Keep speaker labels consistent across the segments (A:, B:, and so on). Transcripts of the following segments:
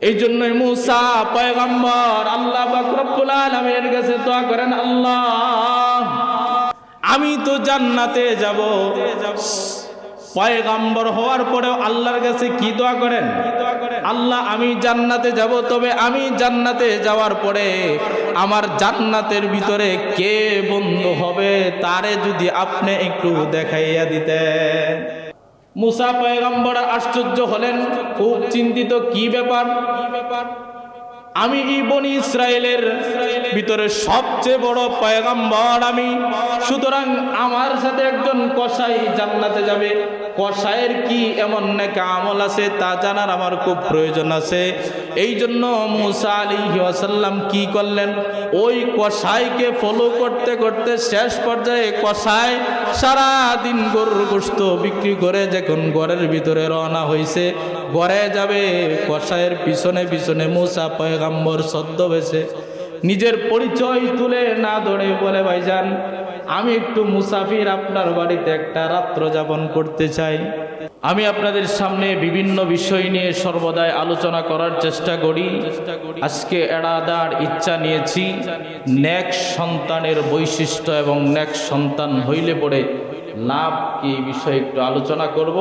A: এই জন্যই মুসা পয়গম্বর আল্লাহ পাক রব্বুল আলামিনের কাছে দোয়া করেন, আল্লাহ আমি তো জান্নাতে যাব। পয়গম্বর হওয়ার পরেও আল্লাহর কাছে কি দোয়া করেন? আল্লাহ আমি জান্নাতে যাব, তবে আমি জান্নাতে যাওয়ার পরে আমার জান্নাতের ভিতরে কে বন্ধু হবে তারে যদি আপনি একটু দেখাইয়া দিতেন। মুসা পয়গম্বর আশ্চর্য হলেন, খুব চিন্তিত, কি ব্যাপার? আমি বনি ইসরায়েলের ভিতরে সবচেয়ে বড় পয়গম্বর আমি, সুতরাং আমার সাথে একজন কসাই জান্নাতে যাবে। কসাইয়ের কি এমন নেক আমল আছে তা জানার আমার খুব প্রয়োজন আছে। এই জন্য মুসা আলাইহিস সালাম কি করলেন, ওই কসাইকে ফলো করতে করতে শেষ পর্যায়ে কসাই সারা দিন গরুর গোশত বিক্রি করে যখন ঘরের ভিতরে রওনা হয়েছে, ঘরে যাবে, কসাইয়ের পিছনে পিছনে মুসা পয়গম্বর ছদ্মবেশে নিজের পরিচয় তুলে না ধরে বলে, ভাইজান আমি একটু মুসাফির, আপনার বাড়িতে একটা রাত্র যাপন করতে চাই। আমি আপনাদের সামনে বিভিন্ন বিষয় নিয়ে সর্বদাই আলোচনা করার চেষ্টা করি। আজকে এড়াদার ইচ্ছা নিয়েছি নেক সন্তানের বৈশিষ্ট্য এবং নেক সন্তান হইলে পড়ে লাভ কি, এই বিষয়ে একটু আলোচনা করব।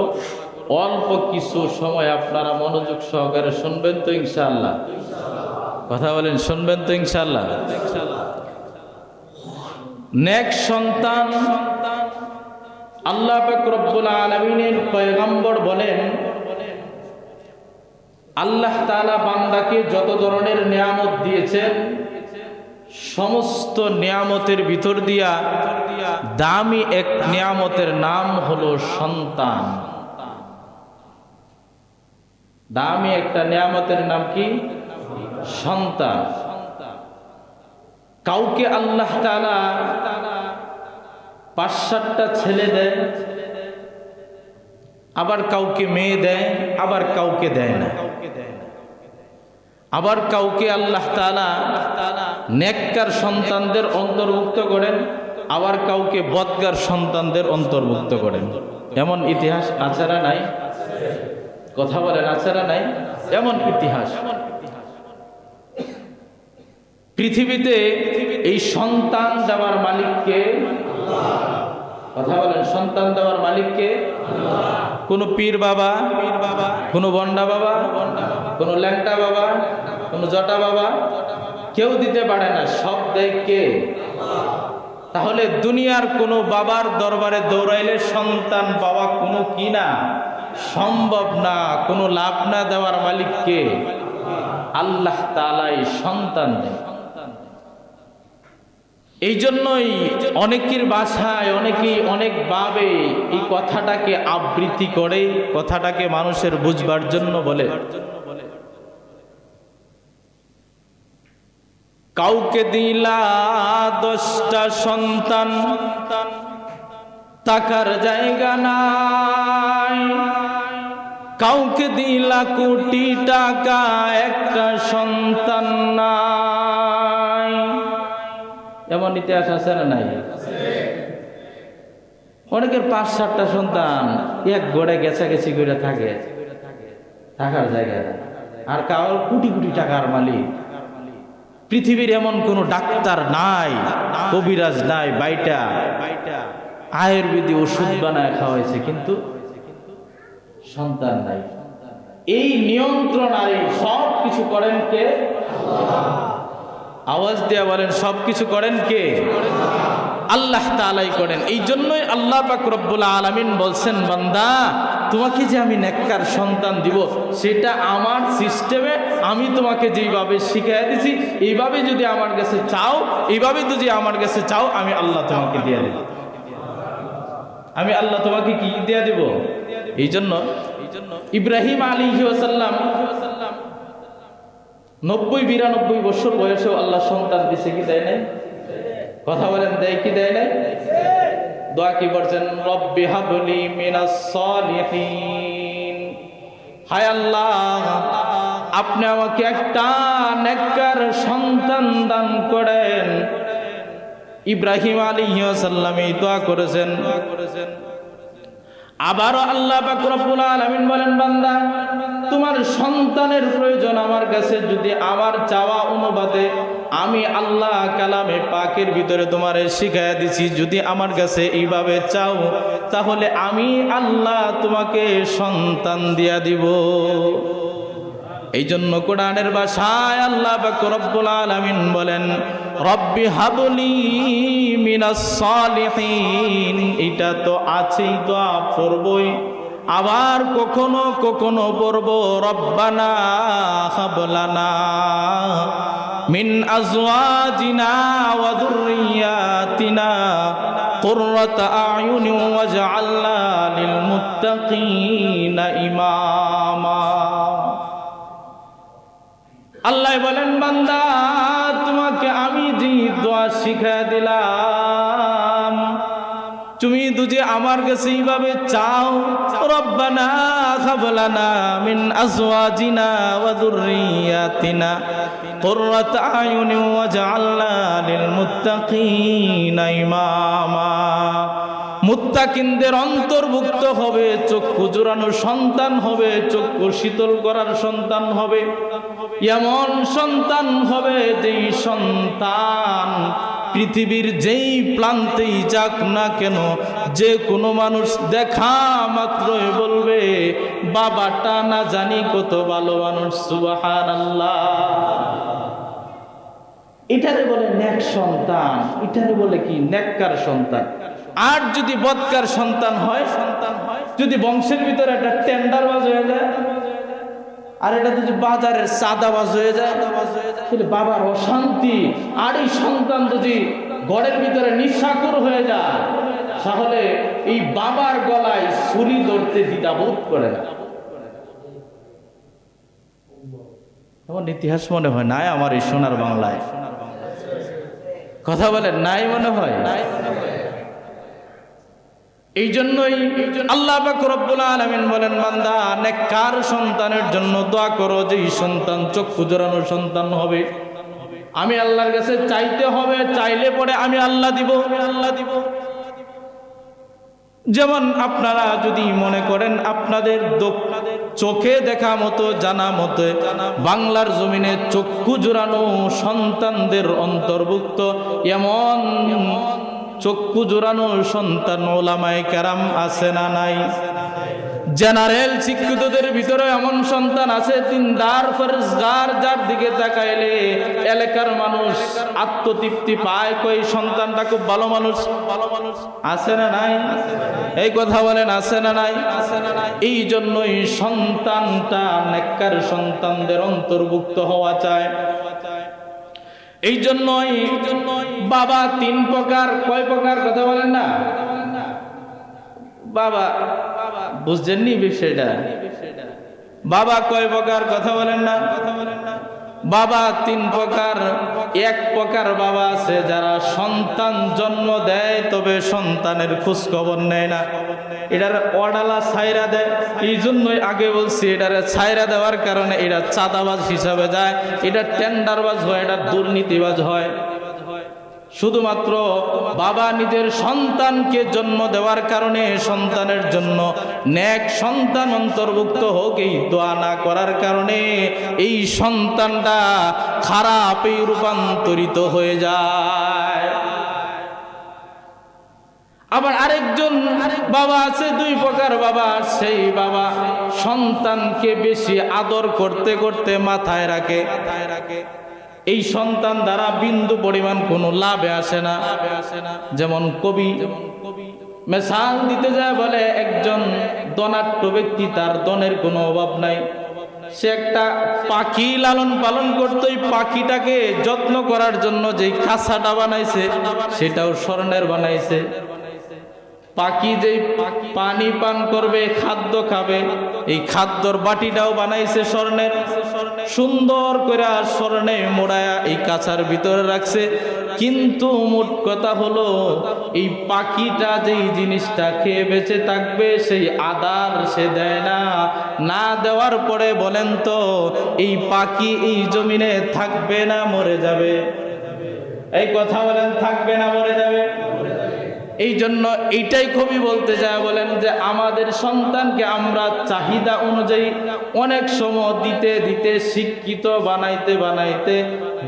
A: অল্প কিছু সময় আপনারা মনোযোগ সহকারে শুনবেন তো ইনশাআল্লাহ? কথা বলেন, শুনবেন তো ইনশাআল্লাহ? নেক সন্তান আল্লাহ পাক রব্বুল আলামিনের পয়গম্বর বলেন, আল্লাহ তাআলা বান্দাকে যত ধরনের নিয়ামত দিয়েছেন সমস্ত নিয়ামতের ভিতর দিয়া দামি এক নিয়ামতের নাম হলো সন্তান। দামি একটা নিয়ামতের নাম কি? সন্তান। কাউকে আল্লাহ তাআলা ৫-৭টা ছেলে দেয়, আবার কাউকে মেয়ে দেয়, আবার কাউকে দেয় না। আবার কাউকে আল্লাহ তাআলা নেককার সন্তানদের অন্তর্ভুক্ত করেন, আবার কাউকে বদকার সন্তানদের অন্তর্ভুক্ত করেন। এমন ইতিহাস আছে না নাই? কথা বলেন, আছে না নাই? এমন ইতিহাস পৃথিবীতে। এই সন্তান দেওয়ার মালিককে? কথা বলেন, সন্তান দেওয়ার মালিককে? কোন পীর বাবা, কোন বন্ডা বাবা, কোন ল্যাংটা বাবা, কোন জটা বাবা কেউ দিতে পারে না, সব দেয় কে? তাহলে দুনিয়ার কোন বাবার দরবারে দৌড়াইলে সন্তান পাওয়া কোনো কি না, সম্ভব না, কোনো লাভ না। দেওয়ার মালিক কে? আল্লাহ তাআলাই সন্তান দেয়। এই জন্যই অনেকের ভাষায় অনেকেই অনেক ভাবে এই কথাটাকে আবৃত্তি করে, কথাটাকে মানুষের বুঝবার জন্য বলে। কাউকে দিলা 10টা সন্তান, টাকার জায়গা নাই। কাউকে দিলা কোটি টাকা, একটা সন্তান নাই। এমন ইতিহাস আছে না নাই? অনেকের 5-7টা সন্তান, এক গড়ে গেছাগেছি করে থাকে, থাকার জায়গা। আর কারোর কোটি কোটি টাকার মালিক। পৃথিবীর এমন কোন ডাক্তার নাই, কবিরাজ নাই, বাইটা আয়ুর্বেদিক ওষুধ বানায় খাওয়াইছে, কিন্তু সন্তান নাই। এই নিয়ন্ত্রণ আর এই সব কিছু করেন কে? আওয়াজ দিয়ে বলেন, সব কিছু করেন কে? আল্লাহ তাআলাই করেন। এই জন্যই আল্লাহ পাক রব্বুল আলামিন বলছেন, বান্দা তোমাকে যে আমি নেককার সন্তান দিব, সেটা আমার সিস্টেমে আমি তোমাকে যেইভাবে শিখিয়ে দিছি, এইভাবে যদি আমার কাছে চাও, এইভাবে যদি আমার কাছে চাও, আমি আল্লাহ তোমাকে দিয়ে দেব। আমি আল্লাহ তোমাকে কি দিয়ে দেব? এই জন্য ইব্রাহিম আলাইহিস সালাম 90-92 বছর বয়সেও আল্লাহ সন্তান দিছে, কি দেয় নাই? কথা বলেন, দেয় কি দেয় নাই? দোয়া কি করছেন? রব্বি হাবলি মিনাস সালিহিন। হায় আল্লাহ, আপনি আমাকে একটা নেককার সন্তান দান করেন। ইব্রাহিম আলাইহিস সালাম এই দোয়া করেছেন। আবারও আল্লাহ পাক রব্বুল আলামিন বলেন, বান্দা তোমার সন্তানের প্রয়োজন আমার কাছে যদি আমার চাওয়া অনুপাতে আমি আল্লাহ কালামে পাকের ভিতরে তোমারে শিখাইয়া দিছি, যদি আমার কাছে এইভাবে চাও তাহলে আমি আল্লাহ তোমাকে সন্তান দিয়া দিব। এই জন্য কোরআনের ভাষায় আল্লাহ পাক রব্বুল আলামিন বলেন, রব্বি হাবলি মিনাস সালিহিন। এটা তো আছেই, দোয়া পড়বই, আবার কখনো কখনো পড়ব রব্বানা হাবলানা মিন আজওয়াজিনা ওয়া যুররিয়াতিনা কুররাতা আয়ুনি ওয়াজআলনা লিল মুত্তাকিনা ইমামা। আল্লাহ বলেন, বান্দা তোমাকে আমি যে দোয়া শিখায় দিলাম, তুমি যদি আমার কাছে এইভাবে চাও, রব্বানা হাবলানা মিন আজওয়াজিনা ওয়া যুররিয়াতিনা কুররাতা আয়ুনি ওয়াজআলনা লিল মুত্তাকিনা ইমামা। মুত্তাকিনদের অন্তর্ভুক্ত হবে, চক্ষু জোড়ানো সন্তান হবে, চক্ষু শীতল করার সন্তান হবে, এমন সন্তান হবে যেই সন্তান পৃথিবীর যেই প্রান্তেই যাক না কেন যে কোনো মানুষ দেখা মাত্রই বলবে বাবাটা না জানি কত ভালো মানুষ, সুবহানাল্লাহ। এটারে বলে নেক সন্তান, এটারে বলে কি নেককার সন্তান। আর যদি বদকার সন্তান হয়, যদি বংশের ভিতরে একটা টেন্ডারবাজ হয়ে যায়, আর এটা যদি বাজারের চাঁদাবাজ হয়ে যায়, তাহলে বাবার অশান্তি। আর এই সন্তান যদি ঘরের ভিতরে নিঃস্বাক্ষর হয়ে যায়, তাহলে এই বাবার গলায় ছুরি ধরতে দ্বিধাবোধ করে না। এমন ইতিহাস মনে হয় নাই আমার এই সোনার বাংলায়, কথা বলেন নাই মনে হয়। এই জন্যই আল্লাহ পাক রব্বুল আলামিন বলেন, বান্দা নেককার সন্তানের জন্য দোয়া করো, যে সন্তান চক্ষু জোড়ানো সন্তান হবে। আমি আল্লাহর কাছে চাইতে হবে, চাইলে পরে আমি আল্লাহ দিব। যেমন আপনারা যদি মনে করেন আপনাদের চোখে দেখা মতো জানা মতো বাংলার জমিনে চক্ষু জোড়ানো সন্তানদের অন্তর্ভুক্ত এমন চক্ষু জোড়ানো সন্তান ওলামায়ে কেরাম আছে না নাই? জেনারেল শিক্ষিতদের ভিতরে এমন সন্তান আছে দিনদার ফরজগার, যার দিকে তাকাইলে এলাকার মানুষ আত্মতৃপ্তি পায়, কই সন্তানটা খুব ভালো মানুষ, আছে না নাই? এই কথা বলেন, আছে না নাই? এই জন্যই সন্তানটা নেককার সন্তানদের অন্তর্ভুক্ত হওয়া চায়। এই জন্যই বাবা তিন প্রকার, কয় প্রকার কথা বলেন না? বাবা বুঝছেননি বিষয়টা? বাবা কয় প্রকার কথা বলেন না? বাবা তিন প্রকার। এক প্রকার বাবা আছে যারা সন্তান জন্ম দেয় তবে সন্তানের খোঁজ খবর নেয় না, এটার অডালা ছাইরা দেয়। এই জন্যই আগে বলছি, এটার ছাইরা দেওয়ার কারণে এটা চাঁদাবাজ হিসাবে যায়, এটা টেন্ডারবাজ হয়, এটা দুর্নীতিবাজ হয়। শুধুমাত্র বাবা নিজের সন্তানকে জন্ম দেওয়ার কারণে সন্তানের জন্য নেক সন্তান অন্তর্ভুক্ত হোক এই দোয়া না করার কারণে এই সন্তানটা খারাপে রূপান্তরিত হয়ে যায়। আবার আরেকজন বাবা আছে, দুই প্রকার বাবা। সেই বাবা সন্তানকে বেশি আদর করতে করতে মাথায় রাখে, এই সন্তান দ্বারা বিন্দু পরিমাণ কোনো লাভে আসে না। যেমন কবি মেসাল দিতে যায়, বলে একজন ধনাঢ্য ব্যক্তি, তার ধনের কোনো অভাব নাই, সে একটা পাখি লালন পালন করতো। এই পাখিটাকে যত্ন করার জন্য যেই খাঁচাটা বানাইছে সেটাও স্বর্ণের বানাইছে। পাখি যেই পানি পান করবে, খাদ্য খাবে, এই খাদ্যর বাটিটাও বানাইছে স্বর্ণের, সুন্দর করে স্বর্ণে মোড়ায়া এই কাছার ভিতরে রাখছে। কিন্তু মোট কথা হলো এই পাখিটা যেই জিনিসটা খেয়ে বেঁচে থাকবে সেই আদার সে দেয় না। না দেওয়ার পরে বলেন তো এই পাখি এই জমিনে থাকবে না মরে যাবে? এই কথা বলেন, থাকবে না মরে যাবে? এই জন্য এইটাই কবি বলতে যায়, বলেন যে আমাদের সন্তানকে আমরা চাহিদা অনুযায়ী অনেক সময় দিতে দিতে শিক্ষিত বানাইতে বানাইতে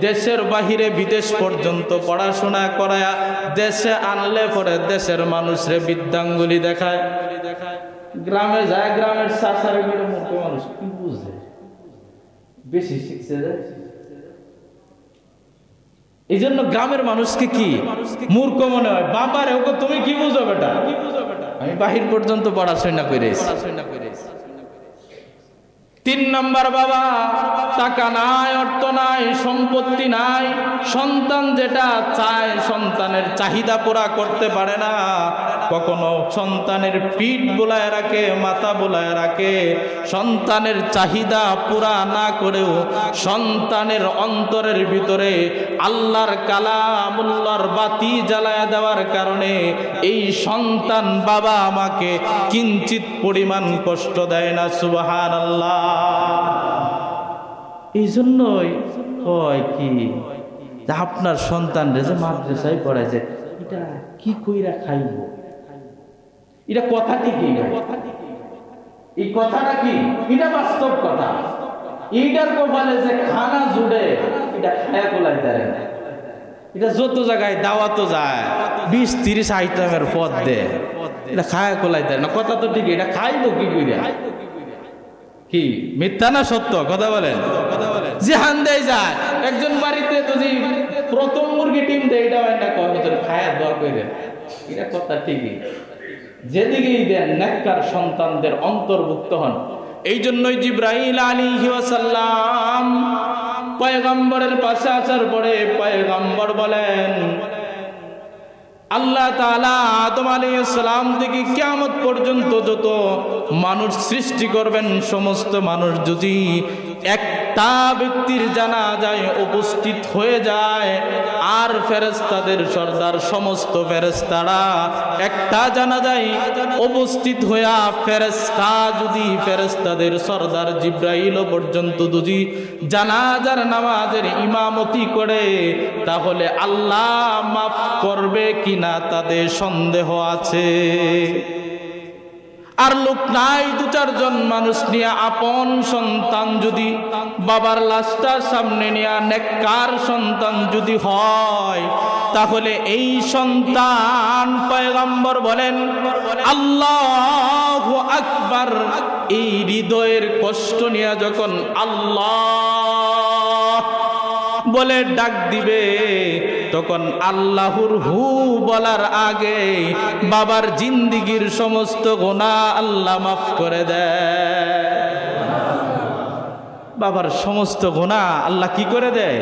A: দেশের বাহিরে বিদেশ পর্যন্ত পড়াশোনা করায়া দেশে আনলে পরে দেশের মানুষরে বিদ্যাঙ্গুলি দেখায়। গ্রামে যায়, গ্রামের চাষারে মূর্খ মানুষ কি বুঝে, বেশি শিখছে যায়। এই জন্য গ্রামের মানুষকে কি মূর্খ মনে হয়। বাবার ওকে তুমি কি বুঝো বেটা, আমি বাহির পর্যন্ত পড়াশোনা করেছি। 3 নম্বর, বাবা টাকা নাই, অর্থ নাই, সম্পত্তি নাই, সন্তান যেটা চায় সন্তানের চাহিদা পুরা করতে পারে না। কখনো সন্তানের পিঠ বোলায় রাখে, মাথা বোলায় রাখে, সন্তানের চাহিদা পুরা না করেও সন্তানের অন্তরের ভিতরে আল্লাহর কালামুল্লাহর বাতি জ্বালায় দেওয়ার কারণে এই সন্তান বাবা আমাকে কিঞ্চিত পরিমাণ কষ্ট দেয় না। সুবহানাল্লাহ। এই জন্যই হয় কি, আপনার সন্তান যে মাদ্রাসায় পড়াইছে, এটা কি কইরা খাইব, এটা কথাটি কি, এই কথাটা কি, এটা বাস্তব কথা। এইটার কপালে যে খানা জুড়ে এটা খায়া কোলাই দেয় না। এটা যত জায়গায় দাওয়াতও যায় 20-30 আইটেমের পদ দেয়, এটা খায়া কোলাই দেয় না। কথা তো ঠিক, এটা খাইব কি কইরা, কি মিথ্যা না সত্য কথা বলেন? জিহান দেয় যায় একজন বাড়িতে যদি প্রথম মুরগি টিম দেয়, এটা হয় না কয় খায়া দর করে, এটা কথা ঠিকই। যেদিকেই দেন নেককার সন্তানদের অন্তর্ভুক্ত হন। এই জন্যই জিবরাইল আলাইহিস সালাম পয়গম্বরের পাশে আসার পরে পয়গম্বর বলেন, আল্লাহ তাআলা আদম আলাইহিস সালাম থেকে কিয়ামত পর্যন্ত যত মানুষ সৃষ্টি করবেন, সমস্ত মানুষ যদি একটা ব্যক্তির জানাজায় উপস্থিত হয়ে যায়, আর ফেরেশতাদের সর্দার সমস্ত ফেরেশতারা একটা জানাজায় উপস্থিত হইয়া ফেরেশতাদের সর্দার জিবরাইল পর্যন্ত যদি জানাজার নামাজের ইমামতি করে, তাহলে আল্লাহ মাফ করবে কিনা তাদের সন্দেহ আছে। আর লোক নাই, 2-4 জন মানুষ নিয়ে আপন সন্তান যদি বাবার লাশটার সামনে নিয়ে নেককার সন্তান যদি হয়, তাহলে এই সন্তান পয়গম্বর বলেন আল্লাহু আকবার, এই হৃদয়ের কষ্ট নিয়ে যখন আল্লাহ বলে ডাক দিবে, তখন আল্লাহর হু বলার আগে বাবার জিন্দিগির সমস্ত গুনাহ আল্লাহ মাফ করে দেয়। বাবার সমস্ত গুনাহ আল্লাহ কি করে দেয়?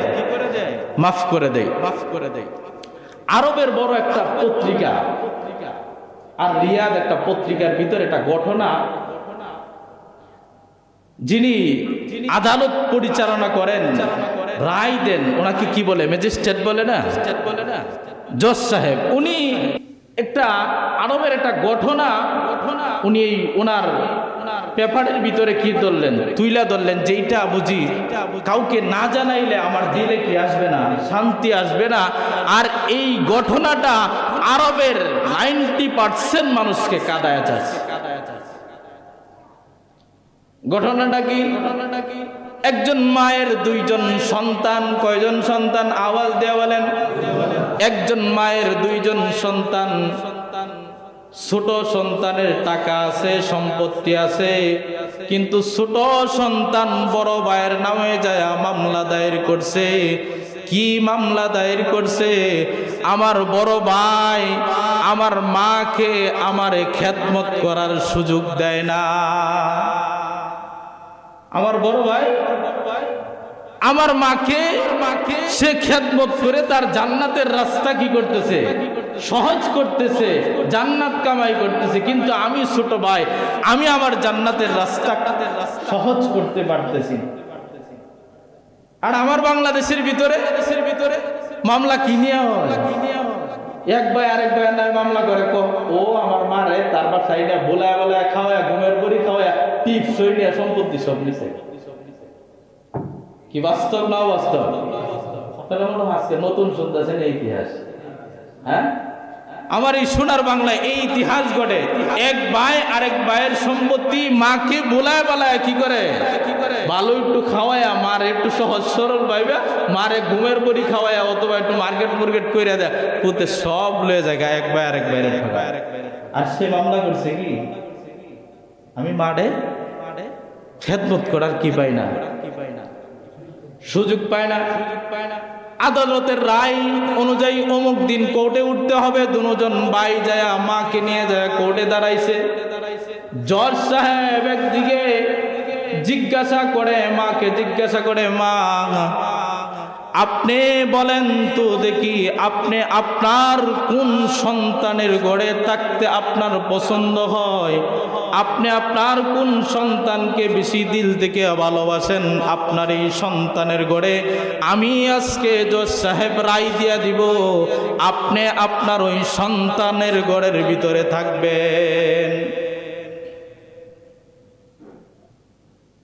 A: মাফ করে দেয়। আরবের বড় একটা পত্রিকা আর রিয়াদ একটা পত্রিকার ভিতরে একটা ঘটনা, যিনি আদালত পরিচালনা করেন, রায় দেন, ওনাকে কি বলে? ম্যাজিস্ট্রেট বলে না, জজ সাহেব। উনি একটা আরবের একটা ঘটনা উনি ওনার পেপারের ভিতরে কি ধরলেন, তুইলা ধরলেন, যেইটা বুঝি কাউকে না জানাইলে আমার দিলে কি আসবে না, শান্তি আসবে না। আর এই ঘটনাটা আরবের 90% মানুষকে কাঁদায় যাচ্ছে। ঘটনাটা কি? একজন মায়ের 2 জন সন্তান। কয়জন সন্তান? আওয়াজ দিয়ে বলেন। একজন মায়ের 2 জন সন্তান। ছোট সন্তানের টাকা আছে, সম্পত্তি আছে, কিন্তু ছোট সন্তান বড় ভাইয়ের নামে যায় মামলা দায়ের করছে। কি মামলা দায়ের করছে? আমার বড় ভাই আমার মাকে আমারে খেদমত করার সুযোগ দেয় না। আমার বড় ভাই আমার মাকে সে খেদমত করে তার জান্নাতের রাস্তা কি করতেছে? সহজ করতেছে, জান্নাত কামাই করতেছে। কিন্তু আমি ছোট ভাই, আমি আমার জান্নাতের রাস্তা সহজ করতে পারতেছি। আর আমার বাংলাদেশের ভিতরে মামলা কি নিয়ে হয়? এক ভাই আরেক ভাই নাই মামলা করে, ও আমার মারে তারপর সাইডে বোলায় বোলায় খাওয়ায়, ঘুমের পরি খাওয়ায়, টিপ সই নিয়ে সম্পত্তি সব নিছে। কি বাস্তব না বাস্তব? আপনারা মনে হয় আজকে নতুন শুনতেছেন এই ইতিহাস। হ্যাঁ, আমার এই সোনার বাংলায় এই ইতিহাস ঘটে, এক ভাই আরেক ভাইয়ের সম্পত্তি মাকে বোলায় বালায় কি করে ভালো একটু খাওয়ায়া, মার একটু সহজ সরল ভাইবা মারে ঘুমের পরি খাওয়ায়া অথবা একটু মার্কেট মুর্কেট করে দেয়, পুতে সব লয়ে যায় এক ভাই আরেক ভাইয়ের। আর সে মামলা করছে কি, আমি মারে খেদমত করার কি পাই না, সুযোগ পায় না। আদালতের রায় অনুযায়ী অমুক দিন কোর্টে উঠতে হবে, দুজন ভাই যায় মাকে নিয়ে যায় কোর্টে দাঁড়াইছে। জজ সাহেব একদিকে জিজ্ঞাসা করে মাকে, জিজ্ঞাসা করে মা আপনি বলেন তো দেখি, আপনি আপনার কোন সন্তানের ঘরে থাকতে আপনার পছন্দ হয়, আপনি আপনার কোন সন্তানকে বেশি দিল থেকে ভালোবাসেন, আপনার এই সন্তানের ঘরে আমি আজকে জজ সাহেব রায় দিয়া দিব, আপনি আপনার ওই সন্তানের ঘরের ভিতরে থাকবেন।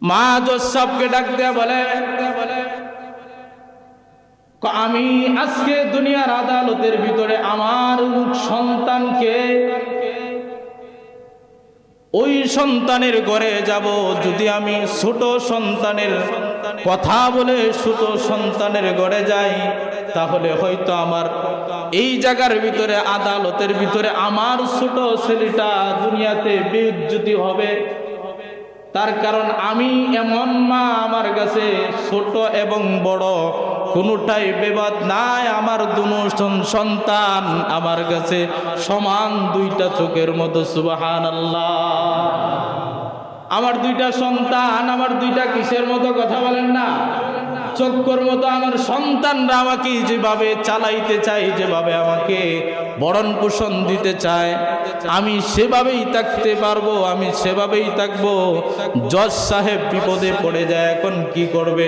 A: মা জজ সাহেবকে ডাক দেয়া বলে আমি আজকে দুনিয়ার আদালতের ভিতরে আমার সন্তানকে ওই সন্তানের ঘরে যাব, যদি আমি ছোট সন্তানের কথা বলে ছোট সন্তানের ঘরে যাই, তাহলে হয়তো আমার এই জায়গার ভিতরে আদালতের ভিতরে আমার ছোট ছেলেটা দুনিয়াতে বেইজ্জতি হবে। তার কারণ আমি এমন মা, আমার কাছে ছোট এবং বড় কোনোটাই বিবাদ নাই, আমার দুজন সন্তান আমার কাছে সমান, দুইটা চোখের মতো। সুবহানাল্লাহ। আমার দুইটা সন্তান, আমার দুইটা কিসের মতো কথা বলেন না, চক্ষুর মতো। আমার সন্তানরা আমাকে যেভাবে চালাইতে চাই, যেভাবে আমাকে ভরণ পোষণ দিতে চায়, আমি সেভাবেই থাকতে পারবো, আমি সেভাবেই থাকবো। জজ সাহেব বিপদে পড়ে যায়, এখন কি করবে?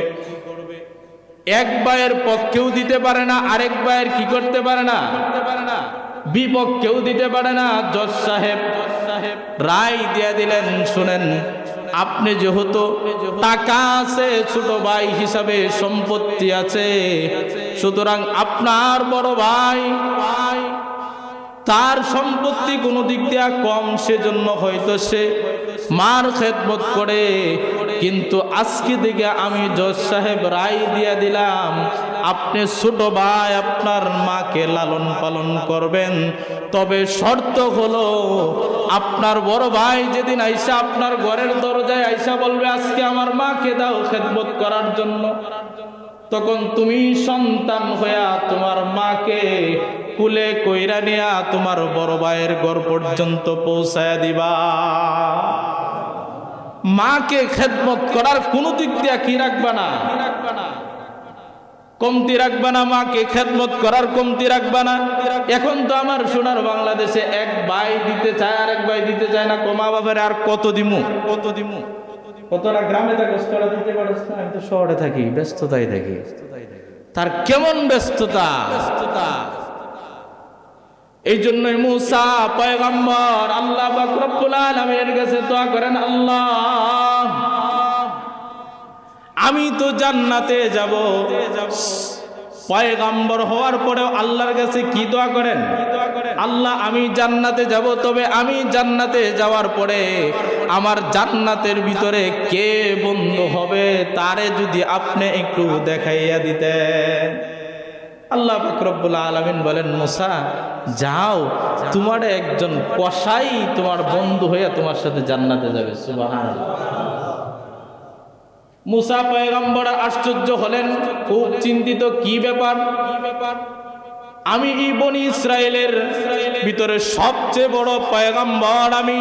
A: এক ভাইয়ের পক্ষেও দিতে পারে না, আরেক ভাইয়ের কি করতে পারে না, বিপক্ষেও দিতে পারে না। জজ সাহেব রায় দিয়ে দিলেন, শুনেন আপনি যেহেতু টাকা আছে, ছোট ভাই হিসাবে সম্পত্তি আছে, সুতরাং আপনার বড় ভাই তার সম্পত্তি কোনো দিক দিয়ে কম, সেজন্য হয়তো সে মার খেদমত করে, কিন্তু আজকে থেকে আমি জজ সাহেব রায় দিয়ে দিলাম, আপনি ছোট ভাই আপনার মাকে লালন পালন করবেন, তবে শর্ত হলো আপনার বড় ভাই যেদিন আইসা আপনার ঘরের দরজায় আইসা বলবে আজকে আমার মাকে দাও খেদমত করার জন্য, তখন তুমি সন্তান হইয়া তোমার মাকে কুলে কইরা নিয়া তোমার বড় ভাইয়ের ঘর পর্যন্ত পৌঁছায়া দিবা। মাকে খেদমত করার কোনো দিক দিয়ে কি রাখবা না, কমতি রাখবা না, মাকে খেদমত করার কমতি রাখবা না। এখন তো আমার সোনার বাংলাদেশে এক ভাই দিতে চায়, আরেক ভাই দিতে চায় না, কমা বাবার আর কত দিমু, কতটা গ্রামে থাকি দিতে পারিস না, আমি তো শহরে থাকি, ব্যস্ততায় থাকি। তার কেমন ব্যস্ততা। এই জন্যই মুসা পয়গম্বর আল্লাহ পাক রব্বুল আলামিনের কাছে দোয়া করেন, আল্লাহ আমি তো জান্নাতে যাব। পয়গম্বর হওয়ার পরেও আল্লাহর কাছে কি দোয়া করেন, আল্লাহ আমি জান্নাতে যাব, তবে আমি জান্নাতে যাওয়ার পরে আমার জান্নাতের ভিতরে কে বন্ধু হবে তারে যদি আপনি একটু দেখাইয়া দিতেন। আল্লাহ পাক রব্বুল আলামিন বলেন, মুসা যাও, তোমার একজন কসাই তোমার বন্ধু হইয়া তোমার সাথে জান্নাতে যাবে। সুবহানাল্লাহ। মুসা পয়গম্বর আশ্চর্য হলেন, খুব চিন্তিত, কি ব্যাপার? আমি এই বনি ইসরায়েলের ভিতরে সবচেয়ে বড় পয়গম্বর আমি,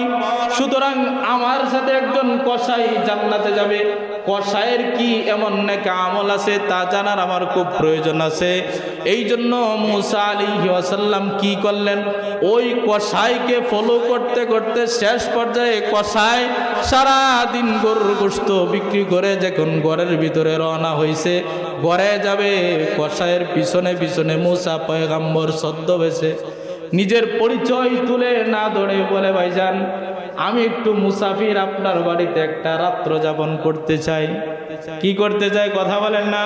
A: সুতরাং আমার সাথে একজন কসাই জান্নাতে যাবে। কসাইয়ের কি এমন নেক আমল আছে তা জানার আমার খুব প্রয়োজন আছে। এই জন্য মুসা আলাইহিস সালাম কি করলেন, ওই কসাইকে ফলো করতে করতে শেষ পর্যায়ে কসাই সারা দিন গরুর গোশত বিক্রি করে যখন ঘরের ভিতরে রওনা হয়েছে, ঘরে যাবে, কসাইয়ের পিছনে পিছনে মুসা পয়গম্বর ছদ্মবেশে নিজের পরিচয় তুলে না ধরে বলে, ভাইজান আমি একটু মুসাফির, আপনার বাড়িতে একটা রাত্র যাপন করতে চাই। কি করতে চাই কথা বলেন না?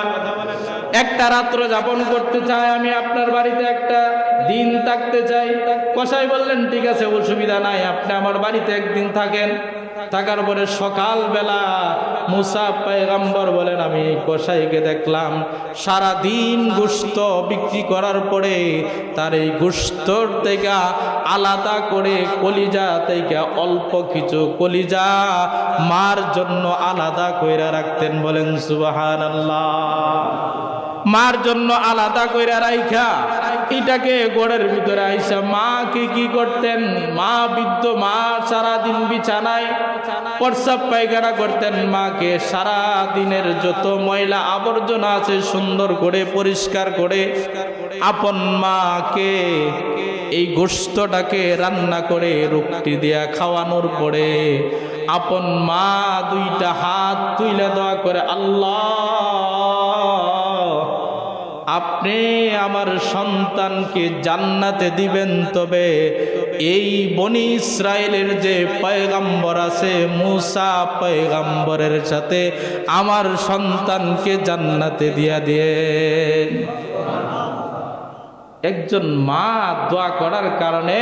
A: একটা রাত্র যাপন করতে চাই, আমি আপনার বাড়িতে একটা দিন থাকতে চাই। কসাই বললেন ঠিক আছে, অসুবিধা নাই, আপনি আমার বাড়িতে একদিন থাকেন। থাকার পরে সকালবেলা মুসা পয়গম্বর বলেন আমি কসাইকে দেখলাম সারা দিন গোশত বিক্রি করার পরে তার এই গোশতর থেকে আলাদা করে কলিজা থেকে অল্প কিছু কলিজা মার জন্য আলাদা কইরা রাখতেন। বলেন সুবহানাল্লাহ। মার জন্য আলাদা কইরা রাইখা এটাকে গোড়ের ভিতরে আইসা মা কি করতেন? মা বৃদ্ধ মা সারাদিন বিছানায় প্রস্রাব পায়খানা করতেন। মাকে সারা দিনের যত ময়লা আবর্জনা আছে সুন্দর করে পরিষ্কার করে আপন মাকে এই গোশতটাকে রান্না করে রুটি দিয়া খাওয়ানোর পরে আপন মা দুইটা হাত তুইলা দোয়া করে, আল্লাহ আপনি আমার সন্তানকে জান্নাতে দিবেন, তবে এই বনি ইসরায়েলের যে পয়গম্বর আছে মুসা পয়গম্বরের সাথে আমার সন্তানকে জান্নাতে দিয়া দিয়েন। একজন মা দোয়া করার কারণে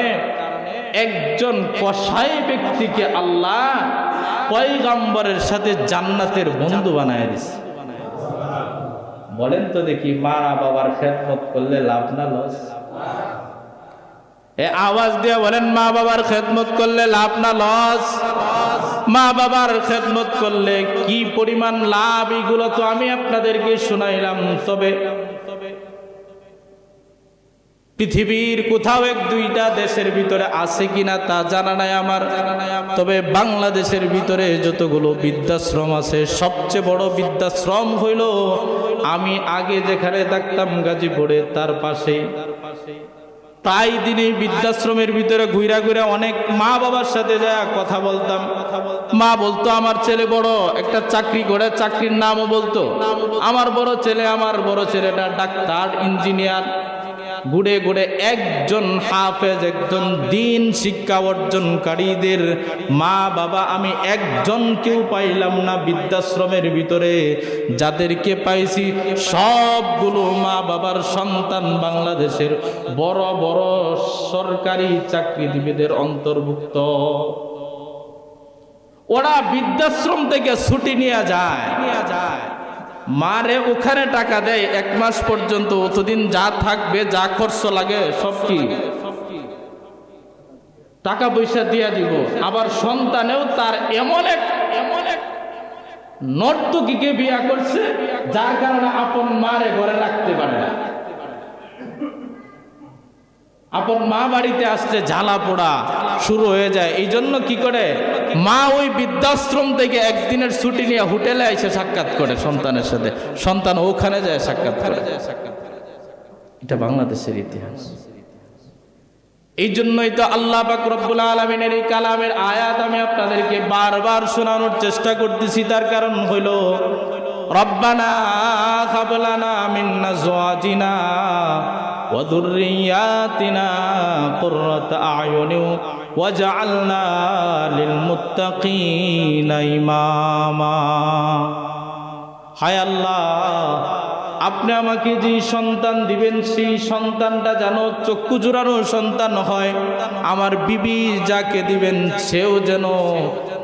A: একজন কসাই ব্যক্তিকে আল্লাহ পয়গম্বরের সাথে জান্নাতের বন্ধু বানায় দিয়েছে। বলেন তো দেখি, মা বাবার খেদমত করলে লাভ না লস? এ আওয়াজ দিয়ে বলেন, মা বাবার খেদমত করলে লাভ না লস? মা বাবার খেদমত করলে কি পরিমাণ লাভ, এগুলো তো আমি আপনাদেরকে শুনাইলাম। তবে পৃথিবীর কোথাও এক দুইটা দেশের ভিতরে আছে কিনা তা জানা নাই আমার, তবে বাংলাদেশের ভিতরে যতগুলো বৃদ্ধাশ্রম আছে সবচেয়ে বড় বৃদ্ধাশ্রম হইল আমি আগে যেখানে থাকতাম গাজীপুরে তার পাশে। প্রায় দিনই বৃদ্ধাশ্রমের ভিতরে ঘুরা ঘুরা অনেক মা বাবার সাথে যায় কথা বলতাম। মা বলতো আমার ছেলে বড় একটা চাকরি করে, চাকরির নামও বলতো আমার বড় ছেলেটা ডাক্তার ইঞ্জিনিয়ার। ঘুরে ঘুরে একজন হাফেজ, একজন দিন শিক্ষা অর্জনকারীদের মা বাবা আমি একজনকেও পাইলাম না বৃদ্ধাশ্রমের ভিতরে। যাদেরকে পাইছি সবগুলো মা বাবার সন্তান বাংলাদেশের বড় বড় সরকারি চাকরিজীবীদের অন্তর্ভুক্ত। ওরা বৃদ্ধাশ্রম থেকে ছুটি নিয়ে যায়, মারে ওখানে টাকা দেয় 1 মাস পর্যন্ত, অতদিন যা থাকবে যা খরচ লাগে সব কি টাকা পয়সা দিয়া দিব। আবার সন্তানেও তার এমন এক নর্তকীকে বিয়া করছে যার কারণে আপন মারে ঘরে রাখতে পারে না। আপন মা বাড়িতে আসলে ঝালা পোড়া শুরু হয়ে যায়। এই জন্য কি করে মা ওই বৃদ্ধাশ্রম থেকে একদিনের ছুটি নিয়ে হোটেলে এসে সাক্ষাৎ করে সন্তানের সাথে, সন্তান ওখানে যায় সাক্ষাৎ করে। এটা বাংলাদেশের ইতিহাস। এই জন্যই তো আল্লাহ পাক রব্বুল আলামিনের এই কালামের আয়াত আমি আপনাদেরকে বারবার শোনানোর চেষ্টা করতেছি। তার কারণ হইল রব্বানা হাব লানা মিন আজওয়াজিনা ওয়া যুররিয়াতিনা কুররাতা আয়ুনিন ওয়াজআলনা লিল মুত্তাকিনা ইমামা। হায় আল্লাহ, আপনি আমাকে যে সন্তান দিবেন সেই সন্তানটা যেন চক্ষু জোড়ানো সন্তান হয়। আমার বিবি যাকে দিবেন সেও যেন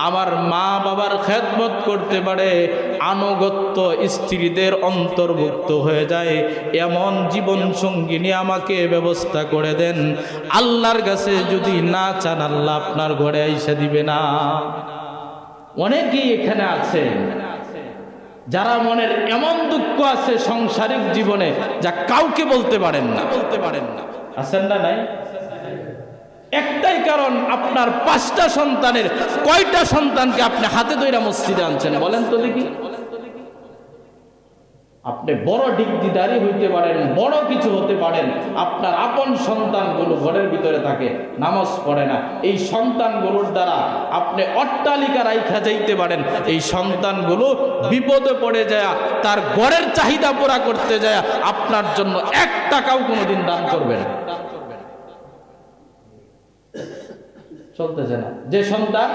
A: আমার মা বাবার খেদমত করতে পারে, আনুগত্য স্ত্রীদের অন্তর্ভুক্ত হয়ে যায় এমন জীবন সঙ্গিনী আমাকে ব্যবস্থা করে দেন। আল্লাহর কাছে যদি না চান আল্লাহ আপনার ঘরে আইসা দিবে না। অনেকেই এখানে আছে যারা মনের এমন দুঃখ আছে সাংসারিক জীবনে যা কাউকে বলতে পারেন না। আছেন না? নাই? একটাই কারণ, আপনার 5টা সন্তানের কয়টা সন্তানকে আপনি হাতে ধরে মসজিদে আনছেন বলেন তো দেখি। আপনি বড় ডিগ্রিধারী হইতে পারেন, বড় কিছু হতে পারেন, আপনার আপন সন্তানগুলো ঘরের ভিতরে থাকে, নামাজ পড়ে না। এই সন্তানগুলোর দ্বারা আপনি অট্টালিকা রাইখা যাইতে পারেন, এই সন্তানগুলো বিপদে পড়ে যায়, তার ঘরের চাহিদা পুরা করতে যায় আপনার জন্য 1 টাকাও কোনোদিন দান করবে না। চলতেছে না। যে সন্তান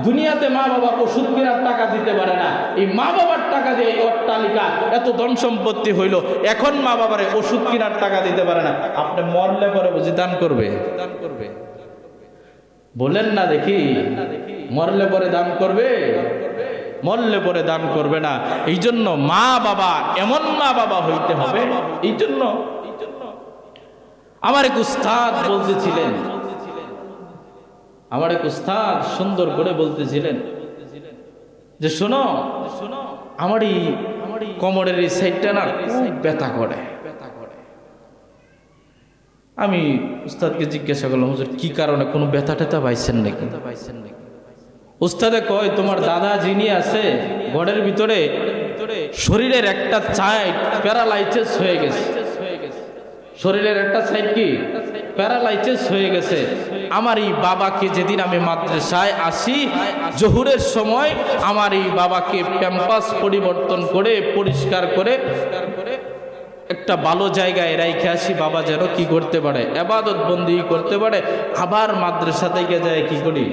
A: দুনিয়াতে মা বাবার ওষুধ কেনার টাকা দিতে পারে না, এই মা বাবার টাকা দিয়ে এই অট্টালিকা এত ধন সম্পত্তি হইল, এখন মা বাবার ওষুধ কেনার টাকা দিতে পারে না, আপনি মরলে পরে বুঝি দান করবে? বলেন না দেখি, মরলে পরে দান করবে? মরলে পরে দান করবে না। এই জন্য মা বাবা এমন মা বাবা হইতে হবে। এই জন্য আমার এক উস্তাদ বলতেছিলেন, আমার এক উস্তাদ সুন্দর করে বলতেছিলেন যে শোনো, আমার এই কোমরের এই সাইডটা না খুব ব্যথা করে। আমি উস্তাদকে জিজ্ঞাসা করলাম, হুজুর কি কারণে, কোনো ব্যথা ট্যাথা পাইছেন নাকি? উস্তাদে কয়, তোমার দাদা যিনি আছে ঘরের ভিতরে শরীরের একটা সাইড প্যারালাইসিস হয়ে গেছে, শরীরের একটা সাইড কি প্যারালাইসিস হয়ে গেছে। আমার এই বাবাকে যেদিন আমি মাদ্রাসায় আসি জোহরের সময়, আমার এই বাবাকে প্যাম্পাস পরিবর্তন করে পরিষ্কার করে একটা ভালো জায়গায় রেখে আসি, বাবা যেন কি করতে পারে, ইবাদত বন্দি করতে পারে। আবার মাদ্রাসা থেকে যায় কি করি,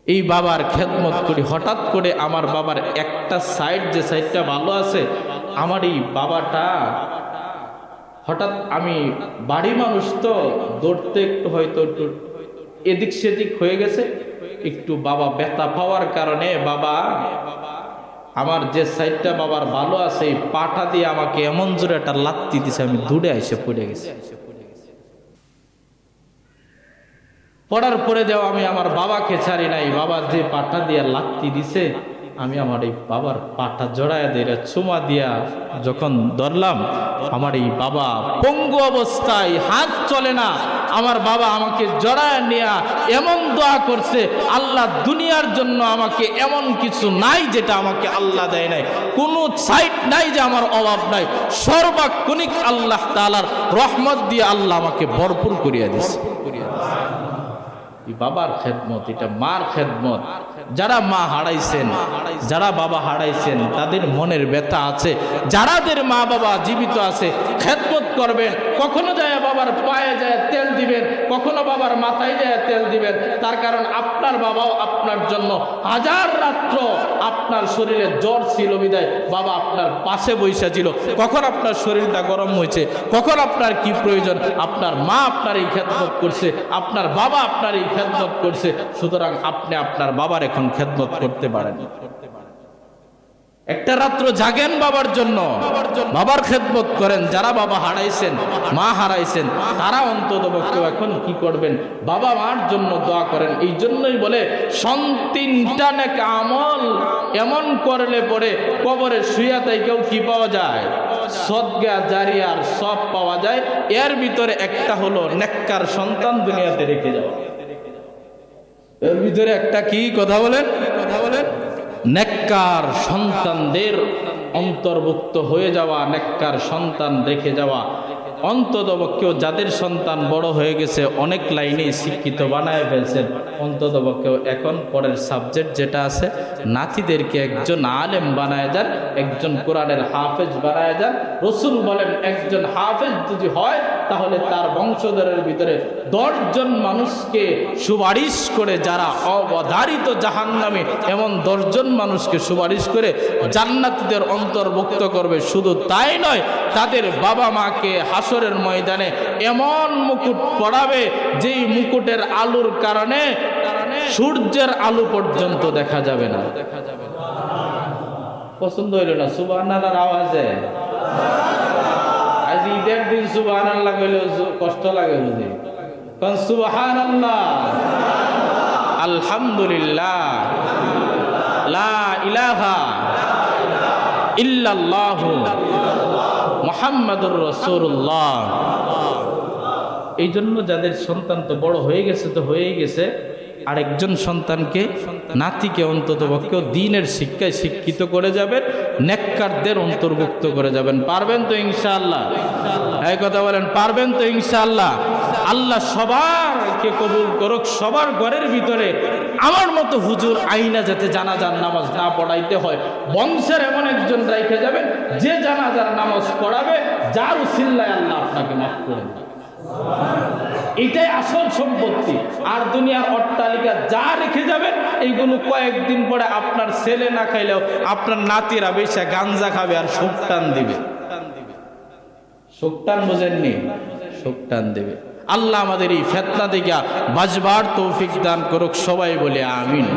A: এই বাবার খেদমত করি। হঠাৎ করে আমার বাবার একটা সাইড, যে সাইডটা ভালো আছে, আমার এই বাবাটা হঠাৎ, আমি বাড়ি মানুষ তো দৌড়তে একটু হয়তো একটু এদিক সেদিক হয়ে গেছে, একটু বাবা ব্যথা পাওয়ার কারণে বাবা আমার যে সাইডটা বাবার ভালো আছে এই পাটা দিয়ে আমাকে এমন জোরে একটা লাত্তি দিছে, আমি দূরে এসে পড়ে গেছি। পড়ার পরে দেওয়া আমি আমার বাবাকে ছাড়ি নাই, বাবা যে পাটা দিয়ে লাত্তি দিছে, আমি আমার এই বাবার পাটা জড়ায় দিয়ে চুমা দিয়া যখন ধরলাম, আমার এই বাবা পঙ্গু অবস্থায়, হাত চলে না, আমার বাবা আমাকে জড়ায় নিয়া এমন দোয়া করছে, আল্লাহ দুনিয়ার জন্য আমাকে এমন কিছু নাই যেটা আমাকে আল্লাহ দেয় নাই, কোনো সাইড নাই যে আমার অভাব নাই, সর্বাক্ষণিক আল্লাহ তাআলার রহমত দিয়ে আল্লাহ আমাকে ভরপুর করিয়া দিয়েছে। বাবার খেদমত, এটা মার খেদমত। যারা মা হারাইছেন, যারা বাবা হারাইছেন, তাদের মনের ব্যথা আছে। যারাদের মা বাবা জীবিত আছে, খেদমত করবেন। কখনো যায় বাবার পায়ে যায় তেল দিবেন, কখনো বাবার মাথায় যায় তেল দিবেন। তার কারণ আপনার বাবাও আপনার জন্য হাজার রাত্র আপনার শরীরে জ্বর ছিল বিদায় বাবা আপনার পাশে বৈশা ছিল। কখন আপনার শরীরটা গরম হয়েছে, কখন আপনার কি প্রয়োজন, আপনার মা আপনার এই খেদমত করছে, আপনার বাবা আপনার এই খেদমত করছে। সুতরাং আপনি আপনার বাবার এখন খেদমত করতে পারেন। একটা রাত্র জাগেন বাবার জন্য, বাবার খেদমত করেন। যারা বাবা হারাইছেন, মা হারাইছেন, তারা অন্তত পক্ষে এখন কি করবেন, বাবা মার জন্য দোয়া করেন। এই জন্যই বলে সন্তিনটা নাকি আমল এমন করলে পরে কবরে শুইয়া তাই কেউ কি পাওয়া যায়, সদকা জারিয়ার সব পাওয়া যায়। এর ভিতরে একটা হলো নেককার সন্তান দুনিয়াতে রেখে যাওয়া। এর ভিতরে একটা কি কথা বলেন, নেককার সন্তানদের অন্তর্ভুক্ত হয়ে যাওয়া, নেককার সন্তান রেখে যাওয়া। অন্ততপক্ষেও যাদের সন্তান বড় হয়ে গেছে, অনেক লাইনে শিক্ষিত বানায় ফেলছেন, অন্ততপক্ষেও এখন পরের সাবজেক্ট যেটা আছে, নাতিদেরকে একজন আলেম বানায় যান, একজন কোরআনের হাফেজ বানায় যান। রসুল বলেন একজন হাফেজ যদি হয় তাহলে তার বংশধরের ভিতরে 10 জন মানুষকে সুপারিশ করে, যারা অবধারিত জাহান্নামী এমন 10 জন মানুষকে সুপারিশ করে জান্নাতীদের অন্তর্ভুক্ত করবে। শুধু তাই নয়, তাদের বাবা মাকে হাসরের ময়দানে এমন মুকুট পরাবে যেই মুকুটের আলোর কারণে সূর্যের আলো পর্যন্ত দেখা যাবে না। পছন্দ হইল না সুবহানাল্লাহর আওয়াজে? আজ ঈদের দিন সুবহানাল্লাহ কইলে কষ্ট লাগে বুঝি? কোন সুবহানাল্লাহ, আলহামদুলিল্লাহ, লা ইলাহা ইল্লাল্লাহু মুহাম্মাদুর রাসূলুল্লাহ। এই জন্য যাদের সন্তান তো বড় হয়ে গেছে তো হয়েই গেছে, আরেকজন সন্তানকে, নাতিকে অন্তত পক্ষেও দ্বীনের শিক্ষায় শিক্ষিত করে যাবেন, নেককারদের অন্তর্ভুক্ত করে যাবেন। পারবেন তো ইনশাআল্লাহ? এই কথা বলেন, পারবেন তো ইনশাআল্লাহ? আল্লাহ সবারকে কবুল করুক। সবার ঘরের ভিতরে আমার মতো হুজুর আইনা যাতে জানাজার নামাজ না পড়াইতে হয়, বংশের এমন একজন রেখে যাবেন যে জানাজার নামাজ পড়াবে, যার উসিলায় আল্লাহ আপনাকে মাফ করে দেন। এটাই আসল সম্পত্তি। আর দুনিয়ার অট্টালিকা যা রেখে যাবেন এইগুলো কয়েকদিন পরে আপনার ছেলে না খাইলেও আপনার নাতিরা বেশা গাঞ্জা খাবে আর শোক টান দিবে। শোক টান বোঝেননি? শোক টান দেবে। আল্লাহ আমাদের এই ফিতনা থেকে বাঁচবার তৌফিক দান করুক, সবাই বলে আমিন।